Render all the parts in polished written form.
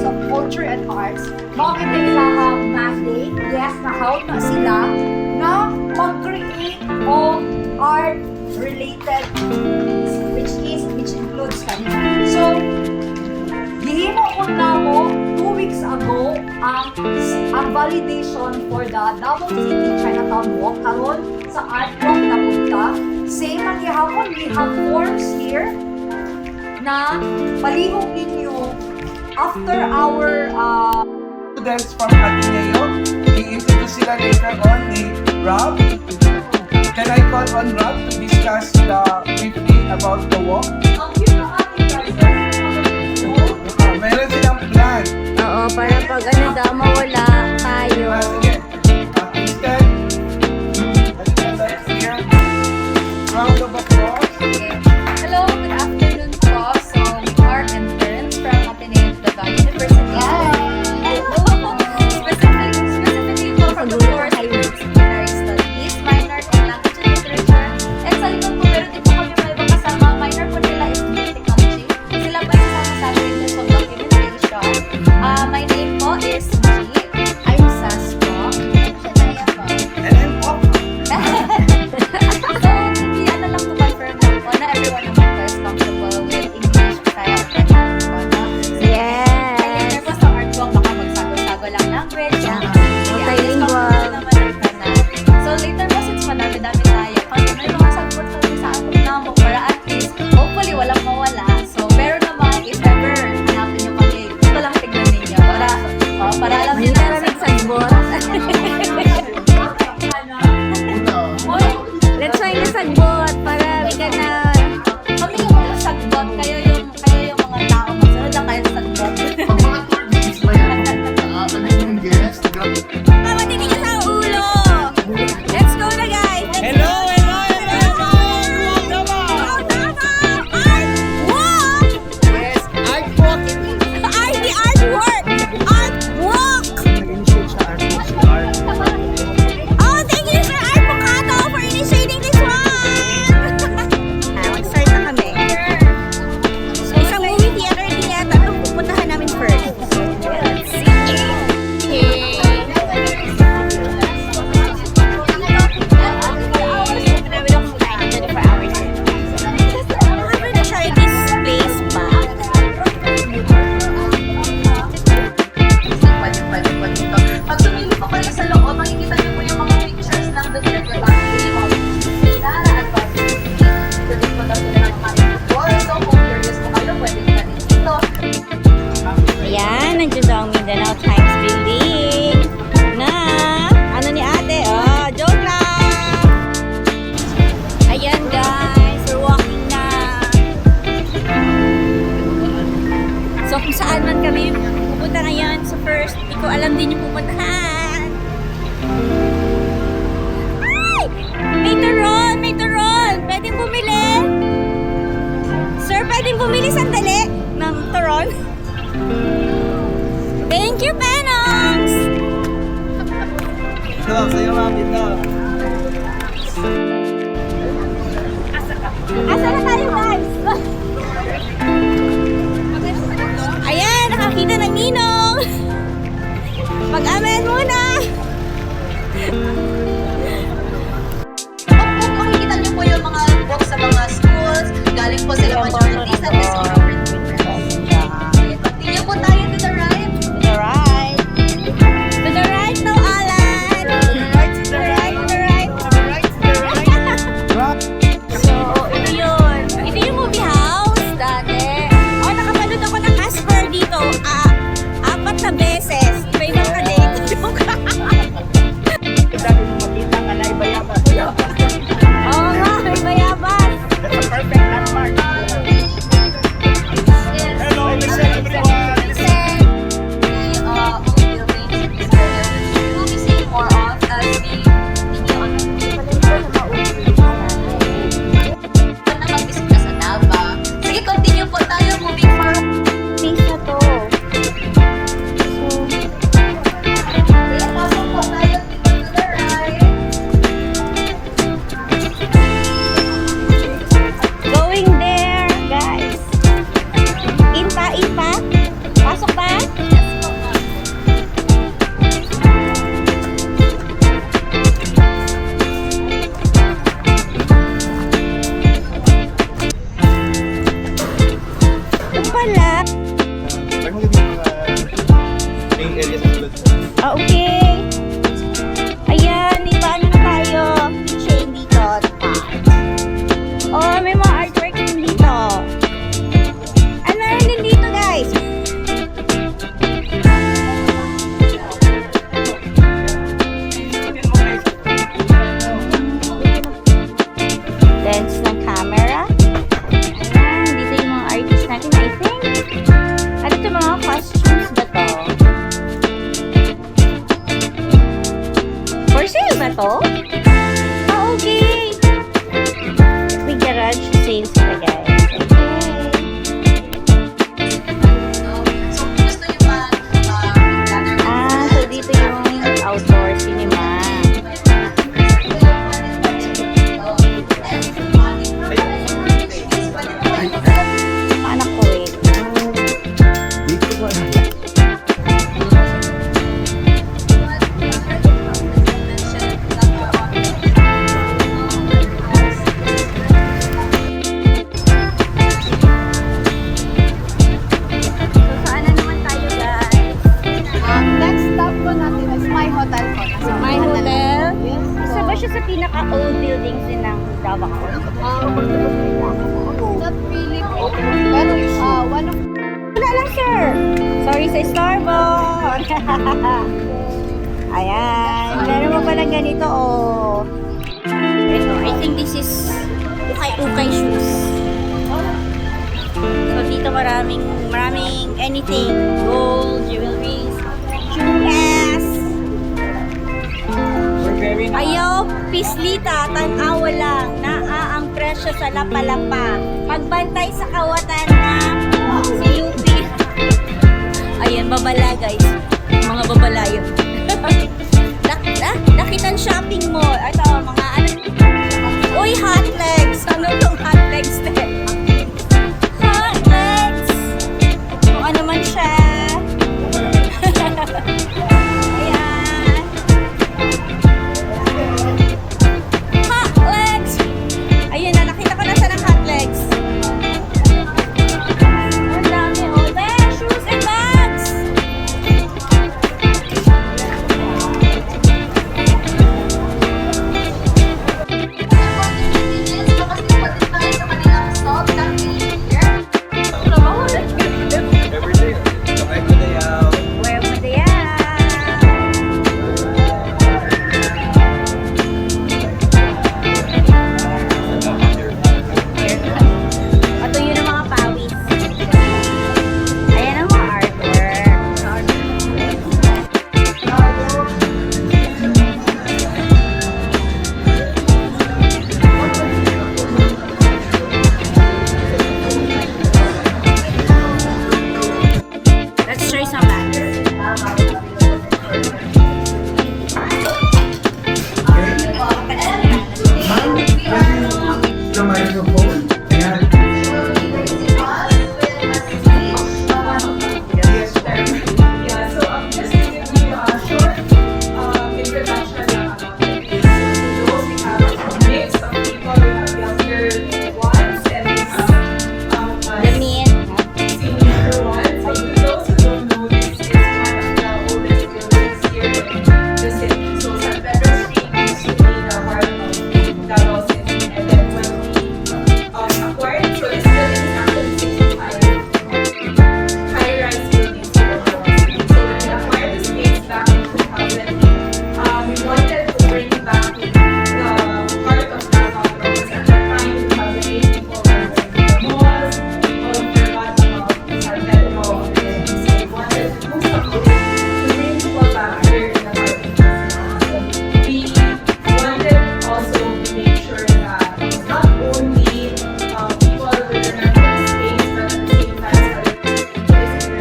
of Culture and Arts, bakit na ilahang mandate, yes, na-help na sila na mag-create of art-related activities, which includes kanina. So, gihimo ko na mo 2 weeks ago ang validation for the Davao City Chinatown Walk karon sa Art Walk na punta. Same ang gihapon, we have forms here na palihog ninyo after our students from Ateneo. I-introduce sila later on ni Rob. Can I call on Rob to discuss briefly about the walk? Meron silang plan. Oo, para pag ano daw, mawala tayo. Sige. Instead, let's hear round of applause. Hello, good afternoon po. So, we are interns from Ateneo University. Specifically po from the course Interdisciplinary Studies, minor in Language and Literature. And sa likod po, meron din po kami mga ibang kasama. Minor po nila is Media Technology. Sila po yung kasama sa atin in terms of documentation. My name po is G. I'm Sas po. And then pop. So, ano lang to confirm lang po na everyone naman po is comfortable with English, Bisaya, at Tagalog po, no? So, Yes. and later po sa art walk, baka magsago-sago lang language. Multilingual. So, later po, since madami-dami tayo, kasi may mga sagot sa atin na mo para at least, hopefully, walang mawala. So, pero naman, if ever, hanapin nyo kami, ito lang tignan ninyo. Para alam nyo Hindi na na nagsagbot. Let's try na sagbot para bigyan na. kami yung mga sagbot, kayo yung mga tao. Magsunod lang kayo sa sagbot. Mamatinig ka sa ulo. Let's go na guys. Hello, hello, hello, hello. Art walk. Yes, art walk. Art the artwork. Art walk. Oh, thank you Sir Art Bucato for initiating this one. Mag-start na kami. So, isang movie theater din yata itong pupuntahan namin first. Let's see. I'm gonna try this place ba? Pag tumili po kayo sa loob, makikita niyo po yung mga pictures ng The Dirty Family of Sara at Barbie. Ito din po daw sila ng mga wall. So, kung curious po kayo, pwede nyo natin dito. Ayan, nandiyan daw ang Mindanao Times Building na ano ni ate, oh, joke lang. Ayan guys, we're walking na. So kung saan man kami pupunta ngayon, so first, hindi ko alam din yung pupuntahan. Ay! May turon! May turon! Pwedeng bumili? Sir, pwedeng bumili sandali ng turon? Thank you, Penongs! Ito, sa'yo ma'am, ito. Asa na tayo, guys? Ayan, nakakita ng ninong! Mag-amen muna! Kung makikita niyo po yung mga books sa mga schools, galing po sila majority sa discovery. Continue po tayo to the right. To the right! To the right now, Alan! To the right, to the right, to the main area sa sulat. Okay. Ayan, may paano na tayo? Chain dito. Oh, may mga artwork din dito. Ano din dito, guys? Lens ng camera. Ayan, dito yung mga artist natin, I think. Ano ito, mga costumes ba to? For sale ba to? Ah, okay. May garage sales pa, guys. So, gusto nyo ba gather Ah, so dito yung outdoor cinema. Anak ko eh. So, saan na naman tayo, guys? Next stop po natin is My Hotel po. Nasa My Hotel? Yes. Isa ba siya sa pinaka-old buildings din ng Davao? Not really po. Pero one of Wala lang, sir. Sorry sa Starbucks. Ayan. Meron mo palang ganito, oh. Ito, I think this is ukay-ukay shoes. So, dito maraming anything. Gold, jewelries, shoes. Ayaw, pislita, tanawa lang, naa ang presyo sa lapalapa. Pagbantay sa kawatan ng silupi. Ayan, babala guys. Mga babalayo. Lakitan shopping mall. Ito, mga ano. Uy, hot legs. Ano tong hot legs? Hot legs. Kung ano man siya. Ayan. Hot legs! Ayun na, nakita ko na siya ng hot legs. Ang dami, oh. There, shoes and bags! Every day. Kapag ko na yaw. Where mo diyan? Ito yun ang mga pawis. Ayan ang mga artwork. Let's try some bags. The microphone. Ayan. Yes. Yeah, so just to give you a short introduction about it. Those we have a mix of people, we have younger ones and we have Lamin. senior ones. So those who don't know, this is one of the oldest buildings here in the city. So San Pedro Street used to be the heart of Davao City, and then when we acquired, so this building is actually 65 high-rise buildings here in Davao City. So when we acquired the space back in 2008, we wanted to bring back the heart of Davao because at that time we have many people that were in the malls, people forgot about San Pedro, and so we wanted to do something to bring people back here in the heart of Davao. So we wanted also to make sure that not only people within our space, but at the same time,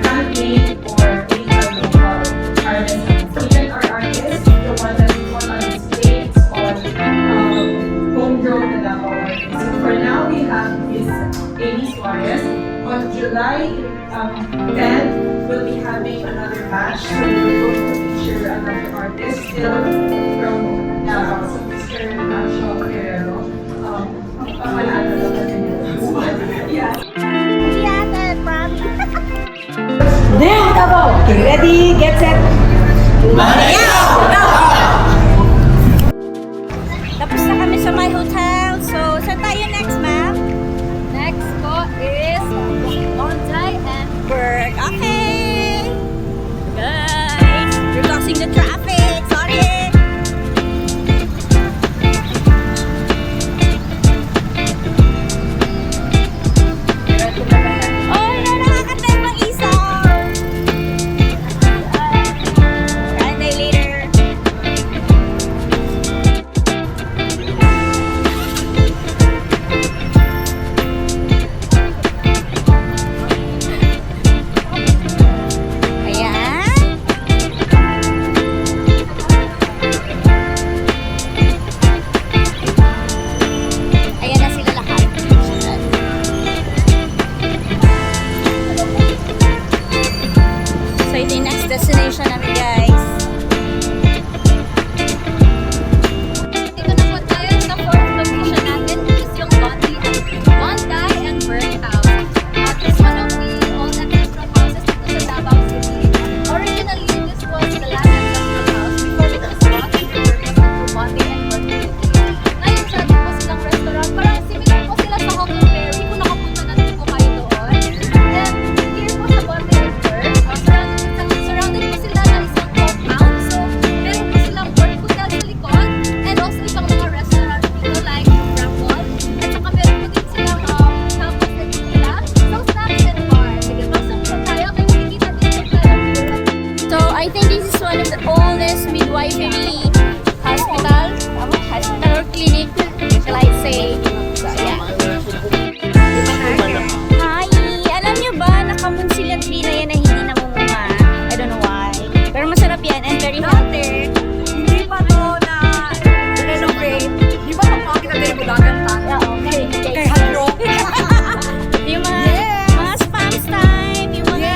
handmade or being a local artist. Even our artist, the one that we put on display, is called Homegrown Davao Artist. So for now, we have Miss Amy Suarez. On July 10th, we'll be having another batch. So we're going to feature another artist still from Davao, so Mr. Nacho Guerrero. Pamalala lang natin yun. Yeah. Yeah, promise. Damn, Davao! Okay, ready, get set. Tapos na kami sa my hotel. So, saan tayo next, ma'am? Next po is Bondi and Burke. Okay. Guys, we're crossing the traffic. Sorry. Oh, na nakakatembang isaw. Run day later. Ayan. Ayan na sila lahat. So, ito yung next destination namin, guys. dito na po tayo sa fourth location natin, which is yung Bondi and Burke House. This is one of the old ancestral houses dito sa Davao City. Originally, this was the last ancestral house before it was bought and repurposed into Bondi and Burke City. Ngayon, sa atin po silang restaurant. Parang similar po sila sa Huckleberry kung nakapunta na din po kayo doon. And here po sa Bondi and Burke, surrounded po sila ng isang compound. So, meron po silang Burke Hotel sa likod and also ibang mga restaurant dito like Rapol. At saka meron po din silang campus na nila. So, snacks and bar. Sige, pasok po tayo. May makikita din po tayo. So, I think this is one of the oldest midwifery hospital or clinic, shall I say. So, yeah. Hi! Alam niyo ba, nakamunsilang tree na yan na hindi namumunga? I don't know why. Pero masarap yan and very healthy. Hindi pa to na renovate. Di ba makakita tayo bulagan ta? Okay. Kay Hadro. Yung mga spams time, yung mga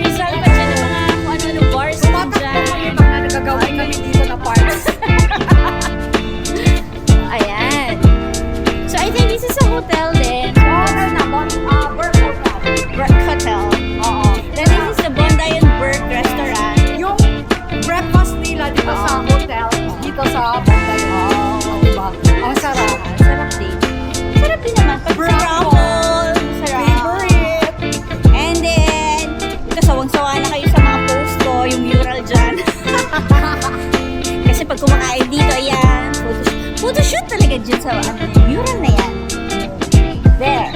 result pa dyan, yung mga kung ano-ano bars na Tumatakbo dyan. kami pag na nagagawin kami dito na parts. Ayan. So, I think this is a hotel din. Hotel na, Burke Hotel. Burke Hotel. Oo. Then this is the Bondi and Burke restaurant. Yung breakfast nila dito sa hotel, dito sa Bondi. Diba? Ang sarap. Sarap din. Sarap din naman. Pag sa Bravo. raffle, sarap. Favorite. And then, ito sawang-sawa na kayo sa mga post ko, yung mural dyan. Kasi pag kumakain dito, ayan, photoshoot talaga dyan sa mural na yan. There.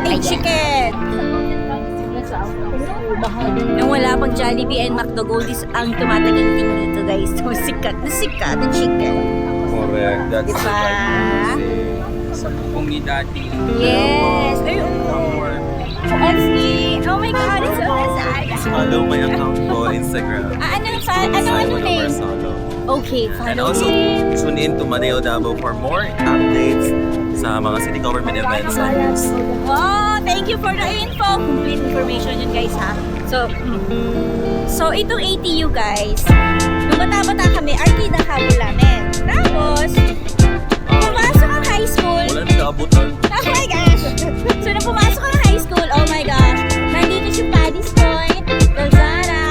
Ay, chicken. Nung wala pang Jollibee and McDo, Goldies ang tumataginting dito, guys. So, sikat na sikat ang chicken. Correct. That's Diba? sa bubong ni Daddy. Yes. Ay, OFC. Oh my God, it's so nice. Follow my account ko, Instagram. Ano name? Solo. Okay, And follow also, me. tune in to Madeo Davao for more updates sa mga city government events and news. Oh, thank you for the info. Complete information yun, guys, ha? So itong ATU, guys, nung bata-bata kami, arcade ang habol namin. Tapos, pumasok ang high school. Wala nag-aabutan. Oh my gosh! So, nung pumasok ang high school, oh my gosh, nandito si Paddy's Point, Dalzana,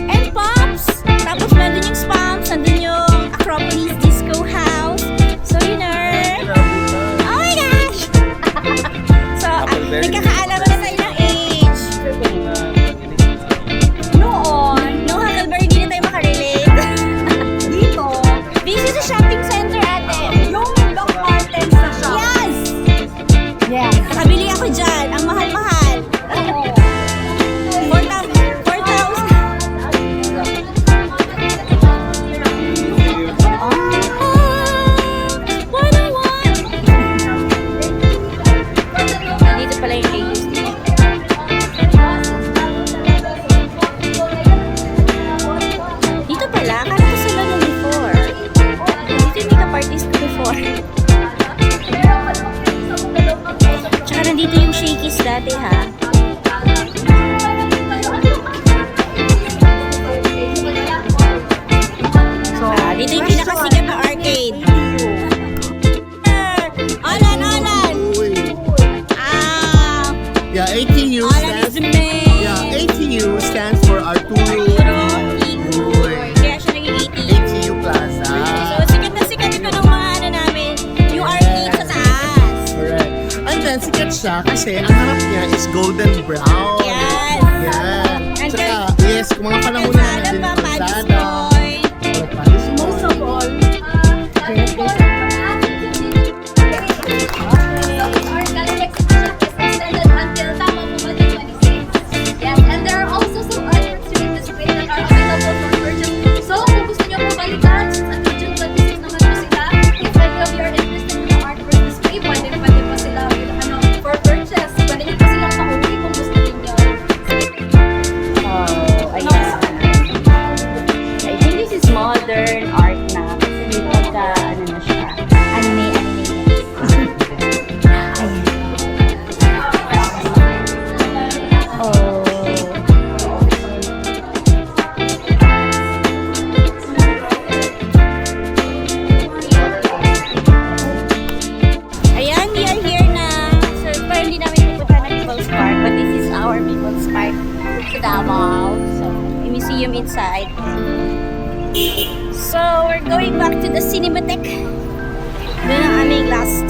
and Pops. Tapos, nandun yung Spams, nandun yung Acropolis Disco House. So, you know. Oh my gosh! So, nagkakaalaman na tayo ng age. Noon, nung Huckleberry, hindi na tayo makarelate. Dito, This is a shopping center, ate. yung Doc Martens na siya. Yes! Yes. Nakabili ako dyan. Ang mahal ATU Alan is stands, the main. yeah, ATU stands for Arturo Ikoy. Kaya siya naging ATU. ATU Plaza. So, sikat na sikat ito ng mga ano namin. Yung arcade sa taas. Correct. And then, sikat siya kasi ang harap niya is golden brown. Yes. Yan. And Tsaka, yes, kung mga panahon na Kalsada nandun pa, yung Paddy's kalsada. Point. Correct, Paddy's Point. Our gallery exhibition is extended until tama po ba 26. Yes, and there are also some other student displays that are available for purchase. So, kung gusto niyo po balikan, since until June 26 naman po sila, if any of you are interested in the artwork display, pwede po sila for purchase. Pwede niyo po silang mahuli kung gusto niyo. Oh, ayan. I think this is modern art na. Kasi may pagka, ano na siya, anime. Oh. Ayan, we are here na. So, parang hindi namin pupunta ng People's Park, but this is our People's Park sa Davao. So, may museum inside. So, we're going back to the Cinematheque. Doon ang aming last.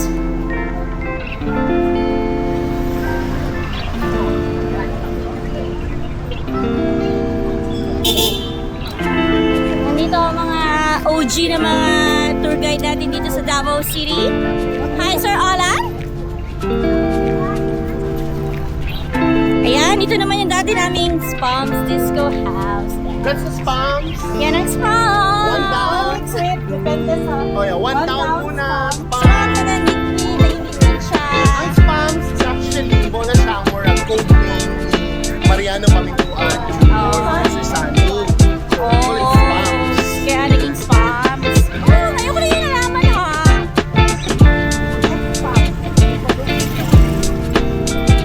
Nandito ang mga OG na mga tour guide natin dito sa Davao City. Hi, Sir Alan! Ayan, ito naman yung dati naming Spams Disco House. That's the spams. Yan ang Spams! 1,000. Depende sa... Oh yeah, 1,000 muna. So, Spams. nananigpit siya. Ang spams is actually, muna siya more ang code name ni Mariano Pamintuan. Or si Sunny. So, call it spams. Kaya naging Spams. Oh, ngayon ko na yun nalaman ha.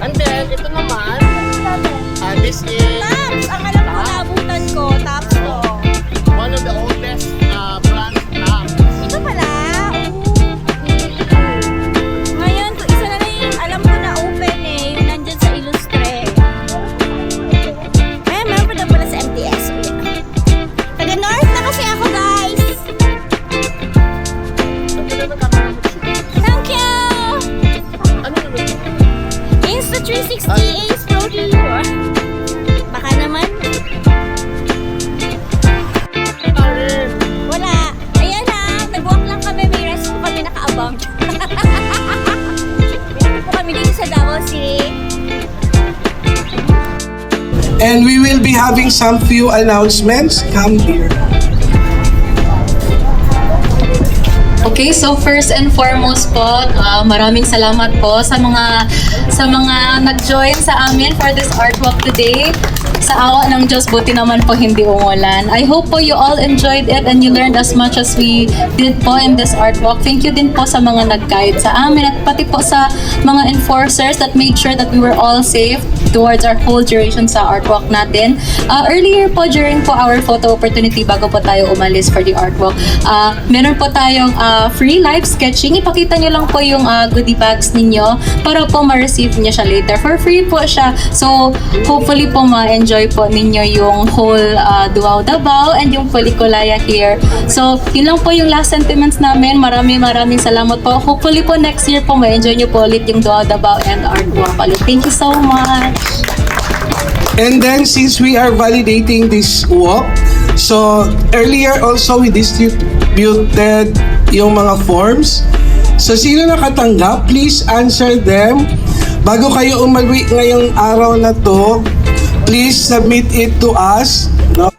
And then, ito naman, this is Taps! Ang alam ko naabutan ko, Taps to. one of the oldest brands taps. Ito pala. Ngayon, isa na lang yung alam ko na open eh. Yung nandyan sa Ilustre. Eh, meron pa daw pala sa MTS. Taga North na kasi ako, guys. Ang ganda ng camera mo, Chi. Thank you! Ano naman? Insta360 Ace Pro Viewer. Baka naman. Karen. Wala. Ayan ha. Nag-walk lang kami. May rest po kami nakaabang. Pinag po kami dito sa Davao City. And we will be having some few announcements. Come here. Okay, so first and foremost po, maraming salamat po sa mga nag-join sa amin for this art walk today. Sa awa ng Diyos, buti naman po hindi umulan. I hope po you all enjoyed it and you learned as much as we did po in this art walk. Thank you din po sa mga nag-guide sa amin at pati po sa mga enforcers that made sure that we were all safe towards our whole duration sa art walk natin. Earlier po during po our photo opportunity bago po tayo umalis for the art walk, meron po tayong free live sketching. Ipakita nyo lang po yung goodie bags ninyo para po ma-receive nyo siya later. For free po siya. So, hopefully po ma-enjoy po ninyo yung whole Duao Davao and yung Peliculaya here. So, yun lang po yung last sentiments namin. Maraming salamat po. Hopefully po next year po ma-enjoy nyo po ulit yung Duao Davao and art walk ulit. Thank you so much. And then, since we are validating this walk, so earlier also we distributed yung mga forms. So, sino nakatanggap, please answer them. Bago kayo umawi ngayong araw na to, please submit it to us. No?